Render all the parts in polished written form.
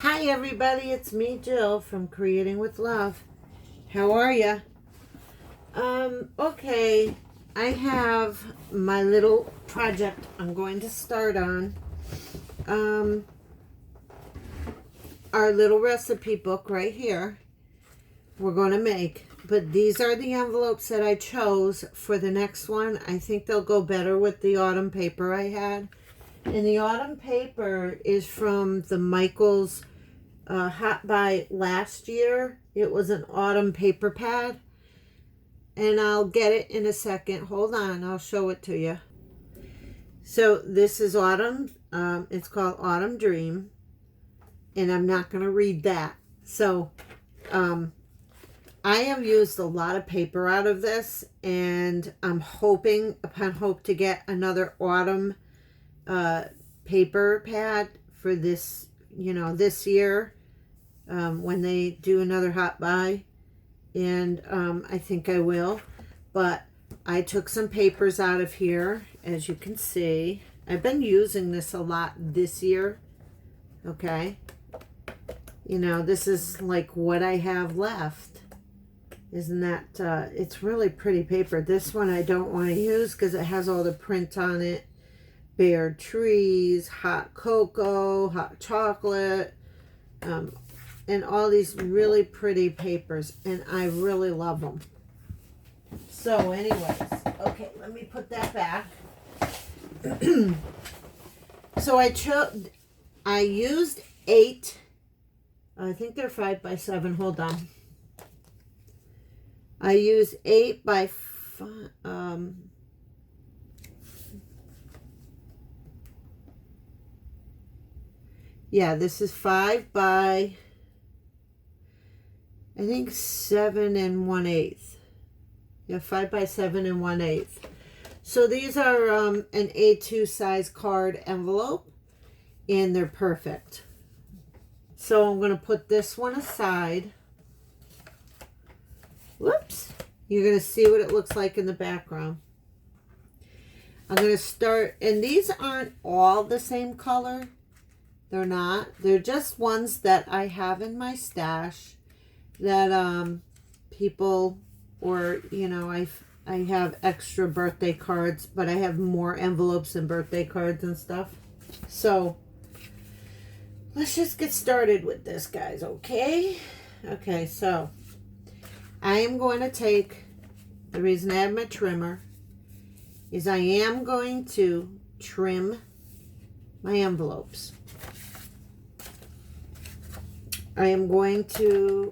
Hi everybody, it's me Jill from Creating with Love. How are ya? Okay, I have my little project I'm going to start on. Our little recipe book right here. We're going to make, but these are the envelopes that I chose for the next one. I think they'll go better with the autumn paper I had. And the autumn paper is from the Michaels Hot Buy last year. It was an autumn paper pad, and I'll get it in a second. Hold on, I'll show it to you. So this is autumn. It's called Autumn Dream, and I'm not going to read that. So I have used a lot of paper out of this, and I'm hoping upon hope to get another autumn paper pad for this, this year. When they do another hot buy, and I think I will. But I took some papers out of here, as you can see. I've been using this a lot this year. Okay, this is like what I have left. Isn't that it's really pretty paper. This one I don't want to use because it has all the print on it. Bare trees, hot cocoa, hot chocolate, and all these really pretty papers, and I really love them. So anyways, okay, let me put that back. So I used 8, I think they're 5 by 7, hold on. I used 8 by 5, yeah, this is 5 by, I think 7 1/8. Yeah, 5 by 7 1/8. So these are an A2 size card envelope, and they're perfect. So I'm going to put this one aside. Whoops. You're going to see what it looks like in the background. I'm going to start, and these aren't all the same color. They're not. They're just ones that I have in my stash that people, or I have extra birthday cards, but I have more envelopes and birthday cards and stuff. So let's just get started with this, guys. Okay, so I am going to take, the reason I have my trimmer is I am going to trim my envelopes. I am going to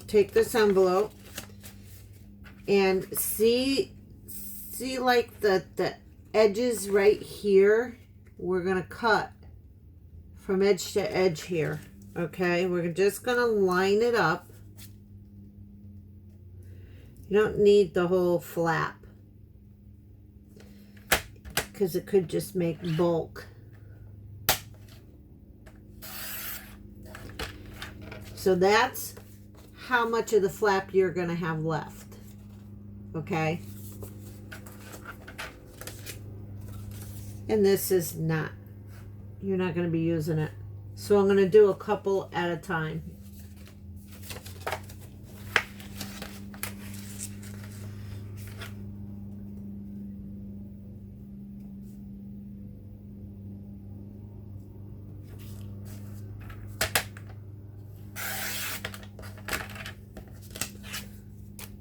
take this envelope and see like the edges right here. We're going to cut from edge to edge here. Okay, we're just going to line it up. You don't need the whole flap because it could just make bulk. So that's how much of the flap you're going to have left. Okay? And this is not, you're not going to be using it. So I'm going to do a couple at a time.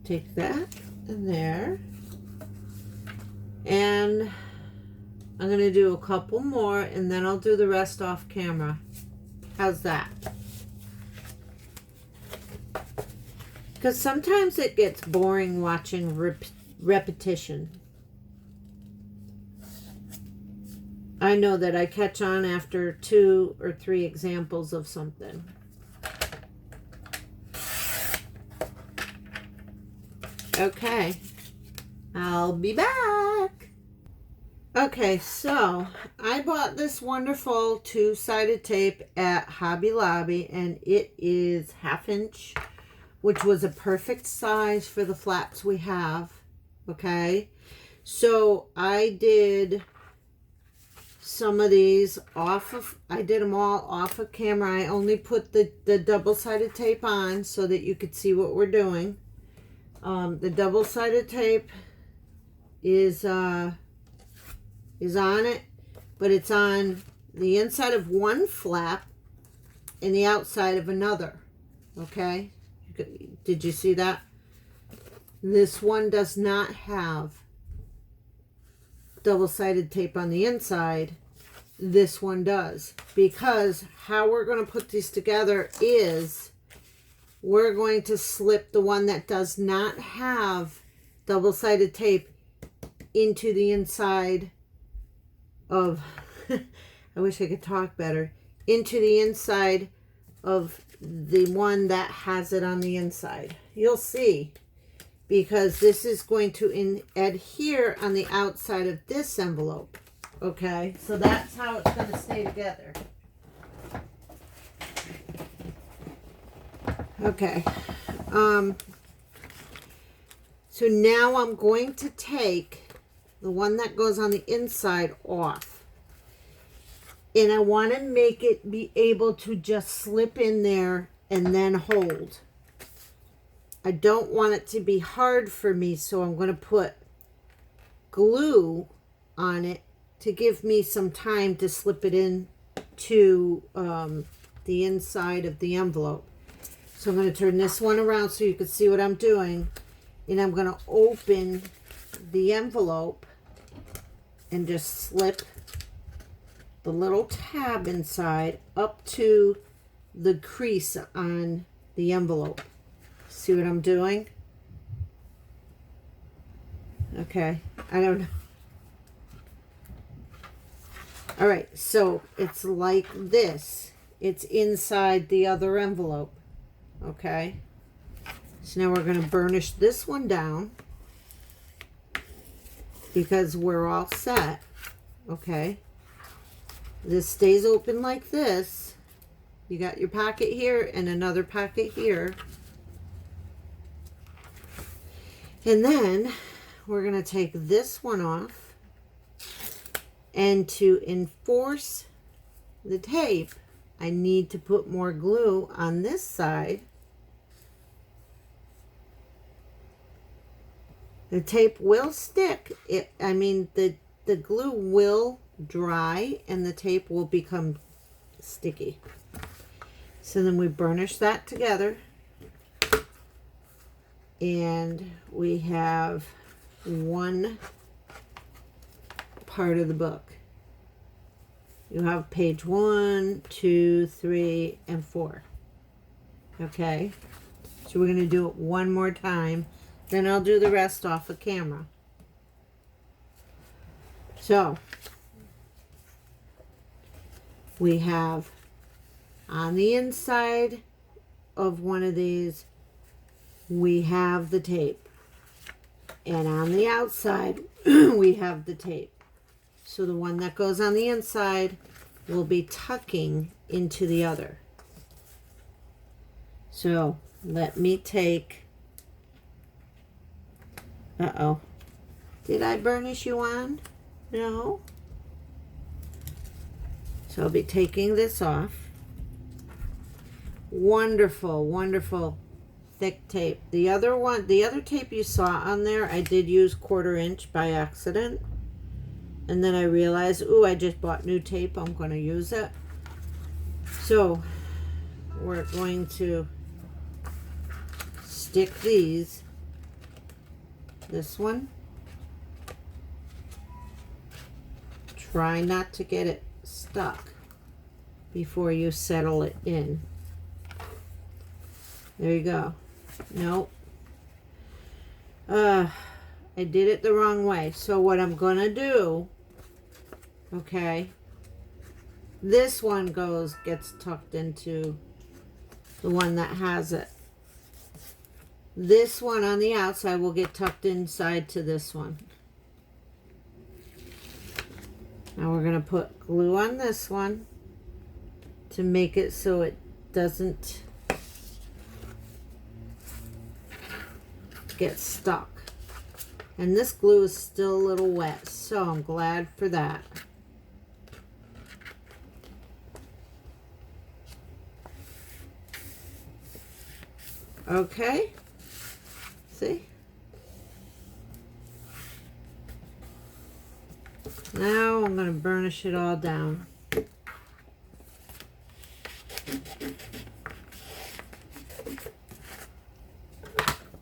Take that in there, and I'm going to do a couple more, and then I'll do the rest off camera. How's that? Because sometimes it gets boring watching repetition. I know that I catch on after 2 or 3 examples of something. Okay, I'll be back. Okay, so I bought this wonderful 2-sided tape at Hobby Lobby, and it is 1/2 inch, which was a perfect size for the flaps we have. Okay, so I did some of these off of, I did them all off of camera. I only put the double-sided tape on so that you could see what we're doing. The double-sided tape is on it, but it's on the inside of one flap and the outside of another. Okay? Did you see that? This one does not have double-sided tape on the inside. This one does, because how we're going to put these together is we're going to slip the one that does not have double-sided tape into the inside of I wish I could talk better, into the inside of the one that has it on the inside. You'll see, because this is going to adhere on the outside of this envelope. Okay, so that's how it's going to stay together. Okay, so now I'm going to take the one that goes on the inside off, and I want to make it be able to just slip in there and then hold. I don't want it to be hard for me, so I'm going to put glue on it to give me some time to slip it in to the inside of the envelope. So I'm going to turn this one around so you can see what I'm doing, and I'm going to open the envelope and just slip the little tab inside up to the crease on the envelope. See what I'm doing? Okay, I don't know. All right, so it's like this. It's inside the other envelope. Okay, so now we're going to burnish this one down because we're all set. Okay, this stays open like this. You got your pocket here and another pocket here. And then we're going to take this one off, and to enforce the tape, I need to put more glue on this side. The tape will stick. The glue will dry and the tape will become sticky. So then we burnish that together. And we have one part of the book. You have page 1, 2, 3, and 4. Okay, so we're going to do it one more time, then I'll do the rest off of camera. So we have on the inside of one of these, we have the tape, and on the outside we have the tape. So the one that goes on the inside will be tucking into the other. So let me take, did I burnish you on? No. So I'll be taking this off. Wonderful, wonderful thick tape. The other tape you saw on there, I did use 1/4 inch by accident. And then I realized, ooh, I just bought new tape. I'm going to use it. So we're going to stick these. This one. Try not to get it stuck before you settle it in. There you go. Nope. I did it the wrong way. So what I'm going to do, okay, this one gets tucked into the one that has it. This one on the outside will get tucked inside to this one. Now we're going to put glue on this one to make it so it doesn't get stuck. And this glue is still a little wet, so I'm glad for that. Okay? See? Now I'm going to burnish it all down.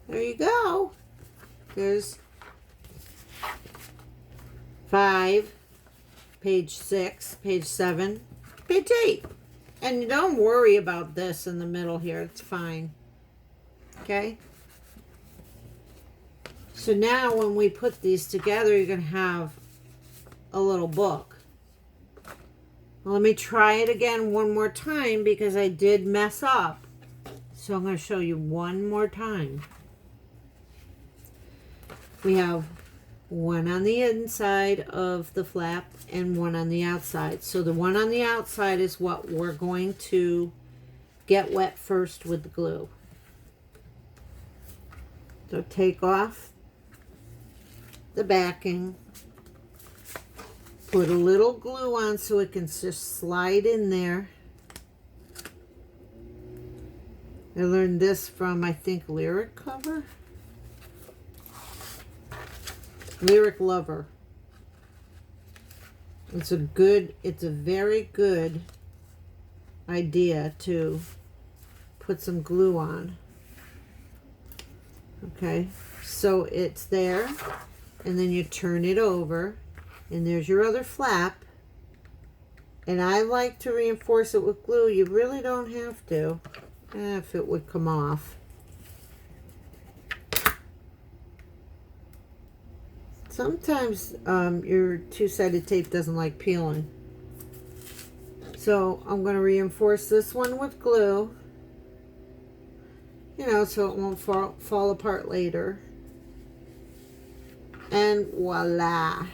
There you go. There's 5, page 6, page 7, page 8. And don't worry about this in the middle here. It's fine. Okay? So now when we put these together, you're going to have a little book. Well, let me try it again one more time because I did mess up. So I'm going to show you one more time. We have one on the inside of the flap and one on the outside. So the one on the outside is what we're going to get wet first with the glue. So take off the backing, put a little glue on so it can just slide in there. I learned this from, I think, Lyric cover. Lyric Lover. It's a very good idea to put some glue on. Okay, so it's there, and then you turn it over, and there's your other flap. And I like to reinforce it with glue. You really don't have to, if it would come off. Sometimes your two-sided tape doesn't like peeling. So I'm going to reinforce this one with glue. You know, so it won't fall apart later. And voila.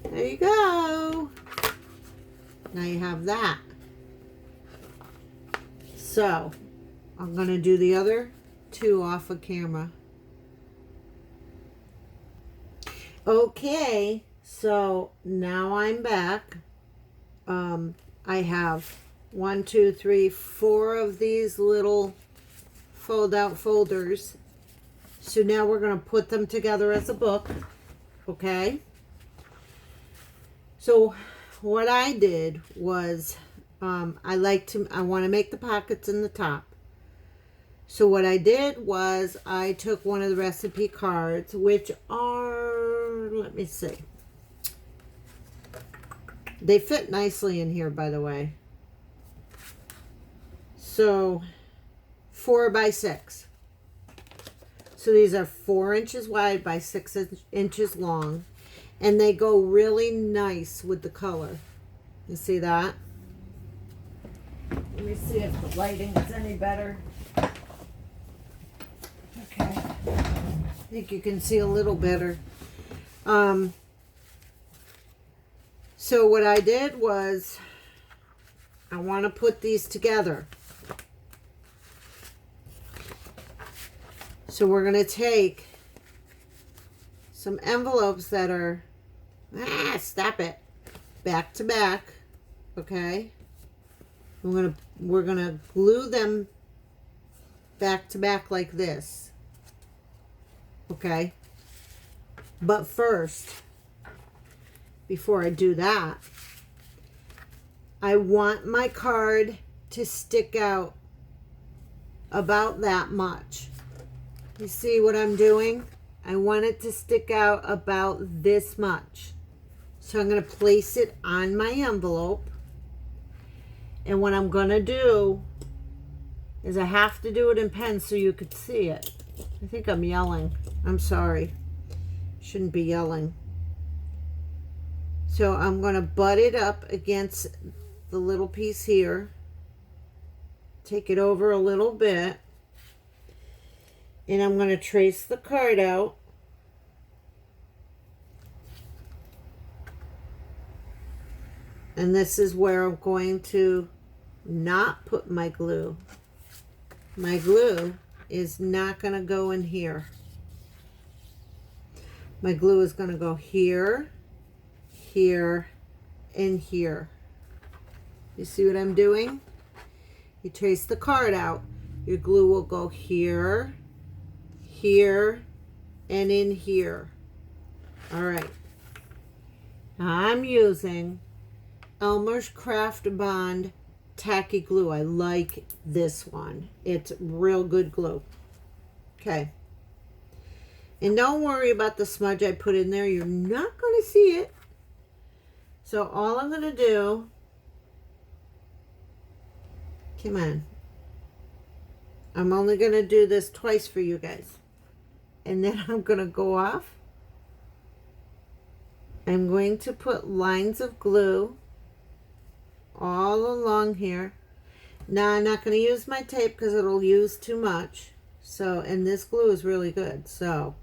There you go. Now you have that. So I'm going to do the other two off of camera. Okay, so now I'm back. I have 1, 2, 3, 4 of these little fold-out folders. So now we're going to put them together as a book. Okay? So what I did was I want to make the pockets in the top. So what I did was I took one of the recipe cards, which are, let me see. They fit nicely in here, by the way. So 4 by 6. So these are 4 inches wide by 6 inches long. And they go really nice with the color. You see that? Let me see if the lighting is any better. Okay. I think you can see a little better. So what I did was I want to put these together. So we're going to take some envelopes that are, stop it, back to back, okay? We're gonna glue them back to back like this, okay? But first, before I do that, I want my card to stick out about that much. You see what I'm doing? I want it to stick out about this much. So I'm going to place it on my envelope. And what I'm going to do is I have to do it in pen so you could see it. I think I'm yelling. I'm sorry. Shouldn't be yelling. So I'm going to butt it up against the little piece here. Take it over a little bit. And I'm going to trace the card out. And this is where I'm going to not put my glue. My glue is not going to go in here. My glue is going to go here, here, and here. You see what I'm doing? You trace the card out. Your glue will go here, here, and in here. All right. Now I'm using Elmer's Craft Bond tacky glue. I like this one. It's real good glue. Okay. And don't worry about the smudge I put in there. You're not going to see it. So all I'm going to do, come on. I'm only going to do this twice for you guys. And then I'm going to go off. I'm going to put lines of glue all along here. Now I'm not going to use my tape because it'll use too much. So, and this glue is really good. So,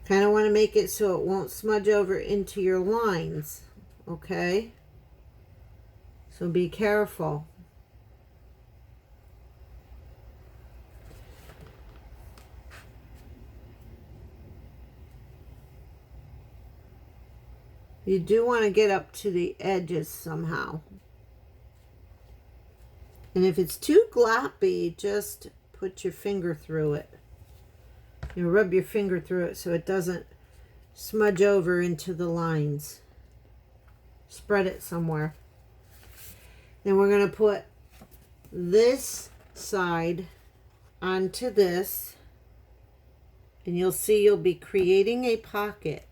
kind of want to make it so it won't smudge over into your lines. Okay? So be careful. You do want to get up to the edges somehow. And if it's too gloppy, just put your finger through it. You know, rub your finger through it so it doesn't smudge over into the lines. Spread it somewhere. Then we're going to put this side onto this. And you'll see you'll be creating a pocket.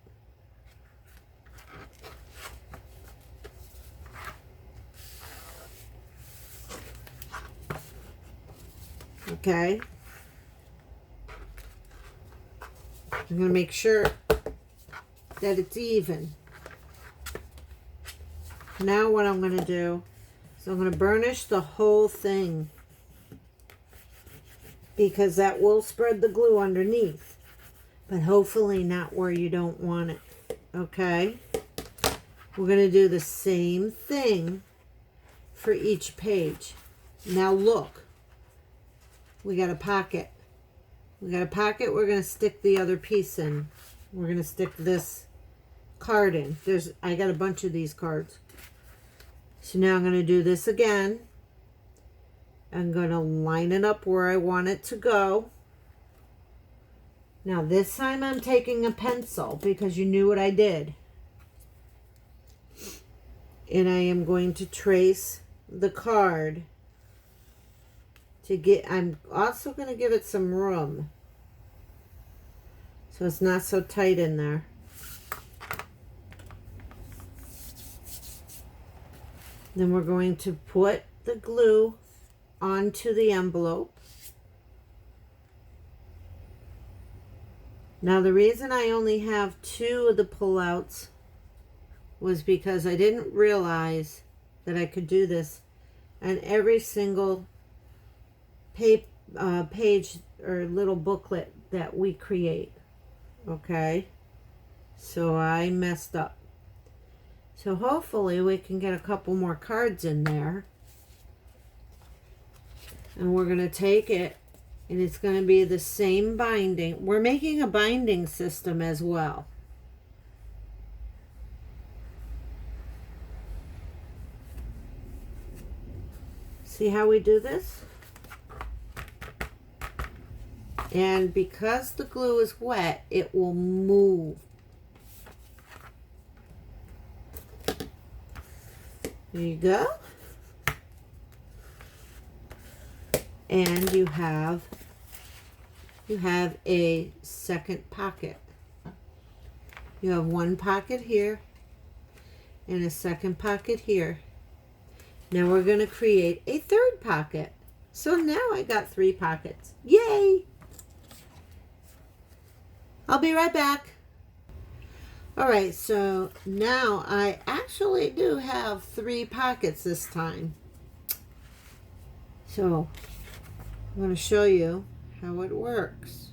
Okay. I'm going to make sure that it's even. Now what I'm going to do is I'm going to burnish the whole thing, because that will spread the glue underneath, but hopefully not where you don't want it. Okay. We're going to do the same thing for each page. Now look. We got a pocket. We got a pocket. We're going to stick the other piece in. We're going to stick this card in. I got a bunch of these cards. So now I'm going to do this again. I'm going to line it up where I want it to go. Now this time I'm taking a pencil because you knew what I did. And I am going to trace the card. I'm also going to give it some room so it's not so tight in there. Then we're going to put the glue onto the envelope. Now the reason I only have 2 of the pullouts was because I didn't realize that I could do this on every single page or little booklet that we create. Okay, so I messed up. So hopefully we can get a couple more cards in there, and we're going to take it, and it's going to be the same binding. We're making a binding system as well. See how we do this? And because the glue is wet, it will move. There you go. And you have a second pocket. You have one pocket here and a second pocket here. Now we're going to create a third pocket. So now I got 3 pockets. Yay! I'll be right back. All right, so now I actually do have 3 pockets this time. So I'm going to show you how it works.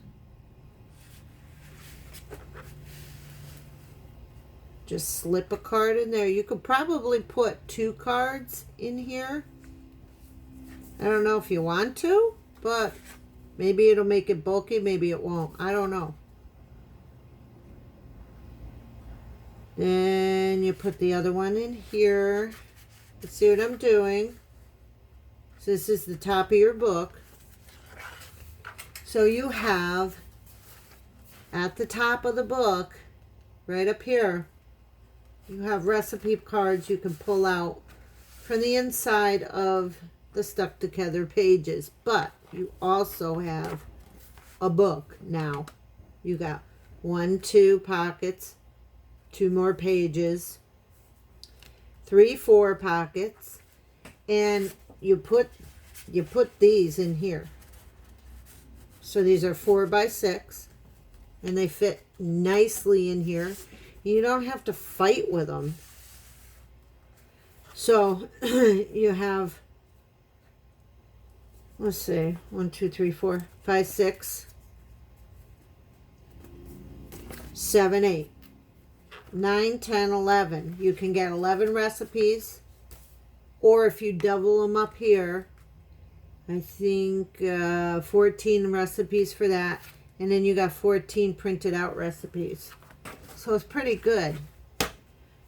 Just slip a card in there. You could probably put 2 cards in here. I don't know if you want to, but maybe it'll make it bulky, maybe it won't. I don't know. Then you put the other one in here. Let's see what I'm doing. So this is the top of your book. So you have at the top of the book, right up here, you have recipe cards you can pull out from the inside of the stuck together pages. But you also have a book now. You got 1, 2 pockets, 2 more pages, 3, 4 pockets, and you put these in here. So these are 4 by 6, and they fit nicely in here. You don't have to fight with them. So you have, let's see, 1, 2, 3, 4, 5, 6, 7, 8, 9, 10, 11. You can get 11 recipes, or if you double them up here, I think 14 recipes for that, and then you got 14 printed out recipes. So it's pretty good.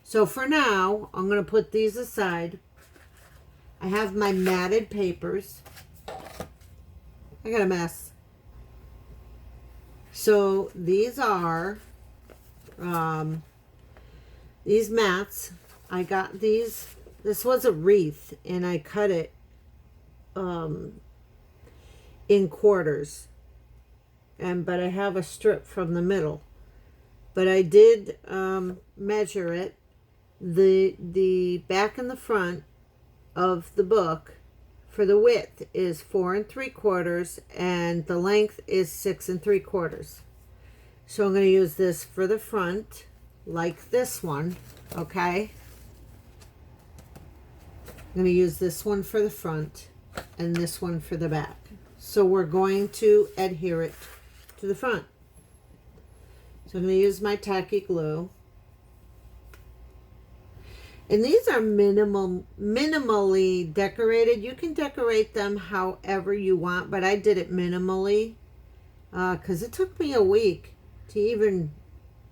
So for now, I'm going to put these aside. I have my matted papers. I got a mess. So these are these mats. I got these. This was a wreath, and I cut it in quarters. But I have a strip from the middle. But I did measure it. The back and the front of the book for the width is 4 3/4, and the length is 6 3/4. So I'm going to use this for the front, like this one, okay? I'm going to use this one for the front and this one for the back. So we're going to adhere it to the front. So I'm going to use my tacky glue. And these are minimally decorated. You can decorate them however you want, but I did it minimally because it took me a week to even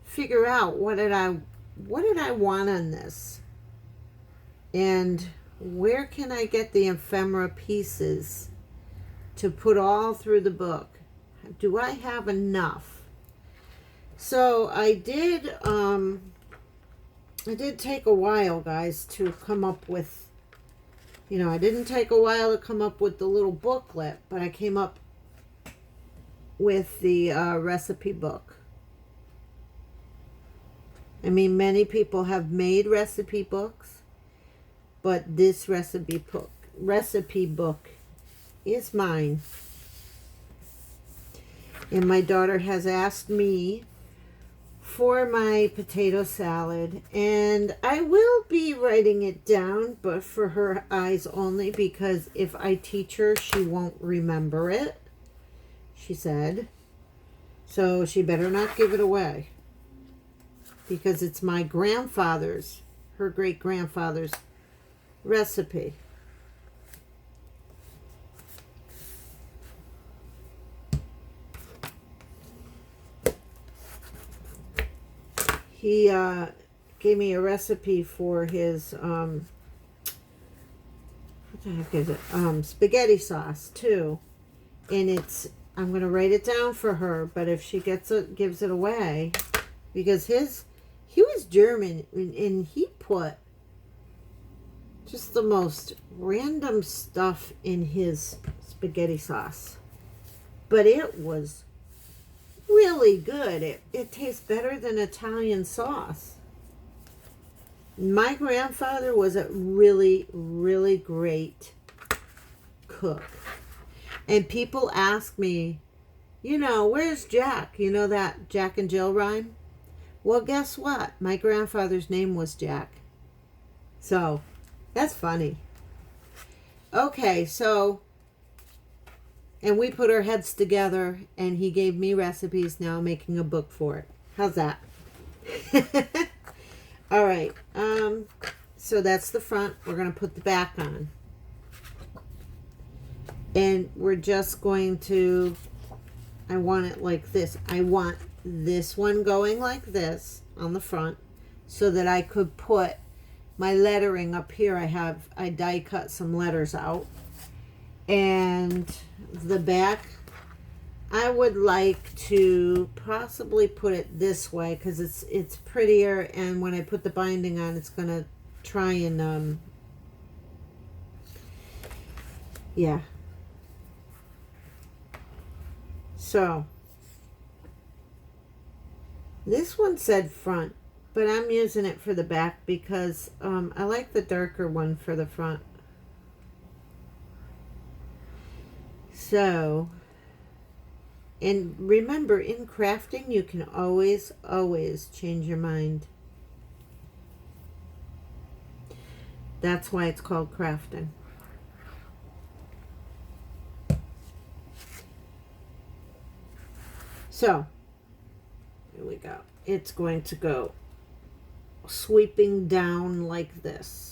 figure out what did I want on this, and where can I get the ephemera pieces to put all through the book. Do I have enough? So I did take a while, guys, to come up with, I didn't take a while to come up with the little booklet, but I came up with the recipe book. I mean, many people have made recipe books, but this recipe book is mine. And my daughter has asked me for my potato salad, and I will be writing it down, but for her eyes only, because if I teach her, she won't remember it, she said. So she better not give it away, because it's my grandfather's, her great-grandfather's recipe. He gave me a recipe for his, what the heck is it? Spaghetti sauce, too. And I'm going to write it down for her, but if she gives it away, because he was German, and he put just the most random stuff in his spaghetti sauce. But it was really good. It tastes better than Italian sauce. My grandfather was a really, really great cook. And people ask me, where's Jack? You know that Jack and Jill rhyme? Well, guess what? My grandfather's name was Jack. So, that's funny. Okay, so, and we put our heads together, and he gave me recipes. Now I'm making a book for it. How's that? All right. So that's the front. We're going to put the back on. And we're just going to, I want it like this. I want this one going like this on the front so that I could put my lettering up here. I die cut some letters out. And the back, I would like to possibly put it this way because it's prettier, and when I put the binding on, it's gonna try and yeah. So this one said front, but I'm using it for the back because I like the darker one for the front. So, and remember, in crafting, you can always change your mind. That's why it's called crafting. So, here we go. It's going to go sweeping down like this.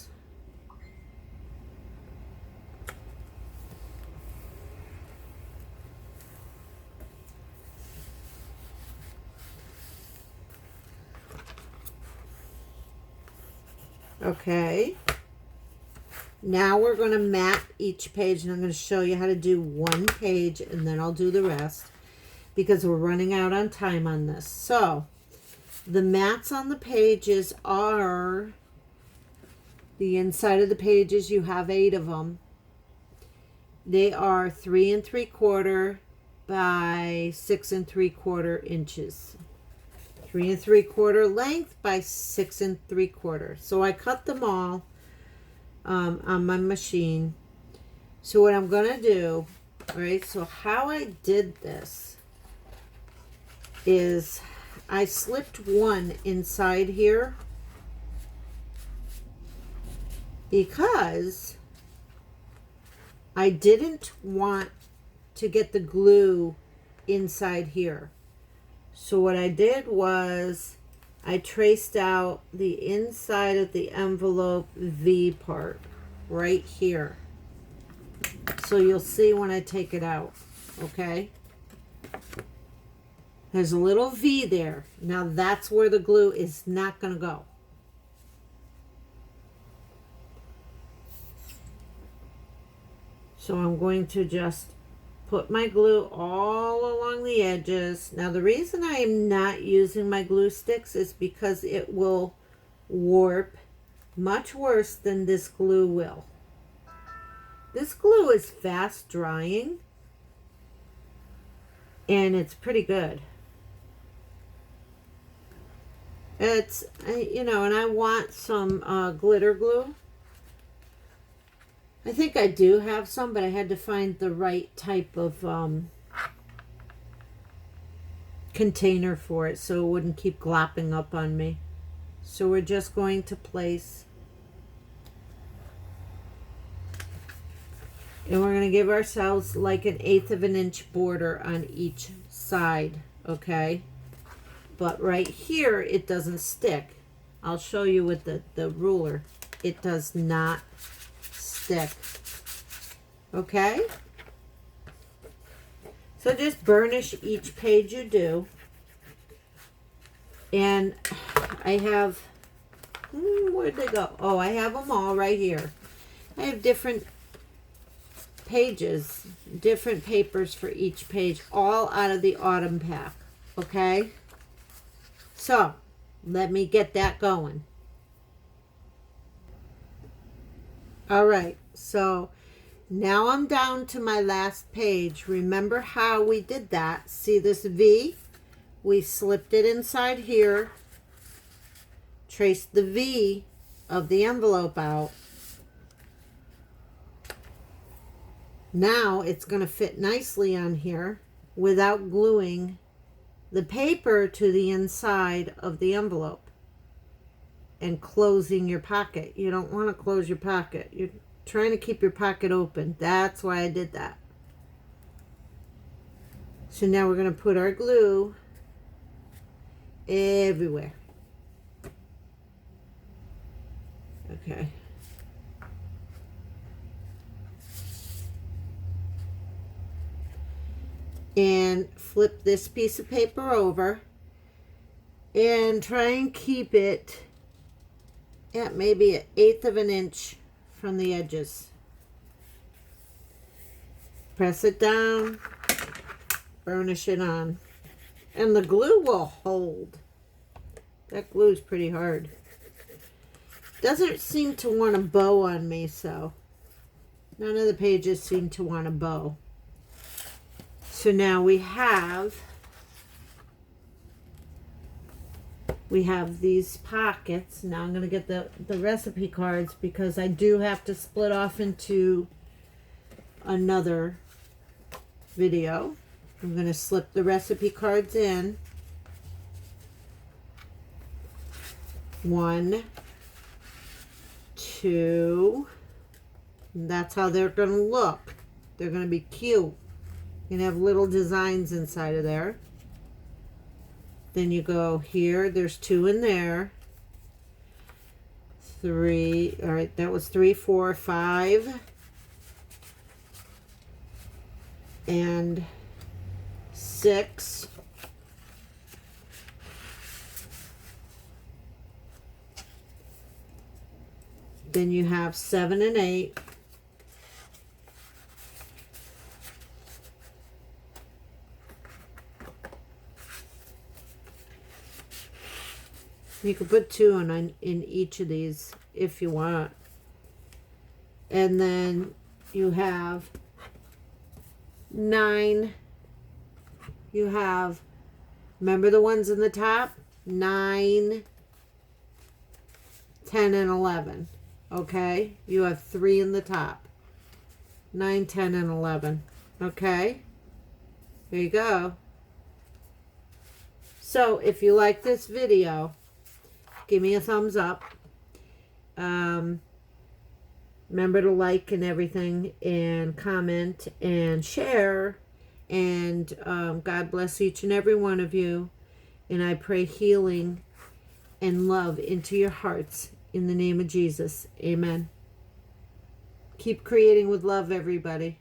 Okay. Now we're going to map each page, and I'm going to show you how to do one page, and then I'll do the rest because we're running out on time on this. So, the mats on the pages are the inside of the pages. You have 8 of them. They are 3 3/4 by 6 3/4 inches. 3 3/4 length by 6 3/4. So I cut them all on my machine. So what I'm going to do, right, so how I did this is I slipped one inside here because I didn't want to get the glue inside here. So what I did was I traced out the inside of the envelope V part right here. So you'll see when I take it out, okay? There's a little V there. Now that's where the glue is not going to go. So I'm going to just put my glue all along the edges. Now the reason I am not using my glue sticks is because it will warp much worse than this glue will. This glue is fast drying and it's pretty good. It's, you know, and I want some glitter glue. I think I do have some, but I had to find the right type of container for it so it wouldn't keep glopping up on me. So we're just going to place, and we're going to give ourselves like an 1/8 of an inch border on each side, okay? But right here, it doesn't stick. I'll show you with the ruler. It does not stick. Okay? So just burnish each page you do. And I have, where'd they go? Oh, I have them all right here. I have different pages, different papers for each page, all out of the autumn pack. Okay? So, let me get that going. All right, so now I'm down to my last page. Remember how we did that? See this V? We slipped it inside here, traced the V of the envelope out. Now it's going to fit nicely on here without gluing the paper to the inside of the envelope and closing your pocket. You don't want to close your pocket. You're trying to keep your pocket open. That's why I did that. So now we're going to put our glue everywhere. Okay. And flip this piece of paper over and try and keep it at maybe 1/8 of an inch from the edges. Press it down, burnish it on. And the glue will hold. That glue is pretty hard. Doesn't seem to want to bow on me, so none of the pages seem to want to bow. So now we have these pockets. Now I'm going to get the recipe cards because I do have to split off into another video. I'm going to slip the recipe cards in. 1, 2. And that's how they're going to look. They're going to be cute. You can have little designs inside of there. Then you go here. There's 2 in there. 3. All right, that was 3, 4, 5. And 6. Then you have 7 and 8. You can put 2 in each of these if you want. And then you have 9. You have, remember the ones in the top? 9, 10, and 11. Okay? You have 3 in the top. 9, 10, and 11. Okay? There you go. So, if you like this video, give me a thumbs up. Remember to like and everything, and comment and share. And God bless each and every one of you. And I pray healing and love into your hearts in the name of Jesus. Amen. Keep creating with love, everybody.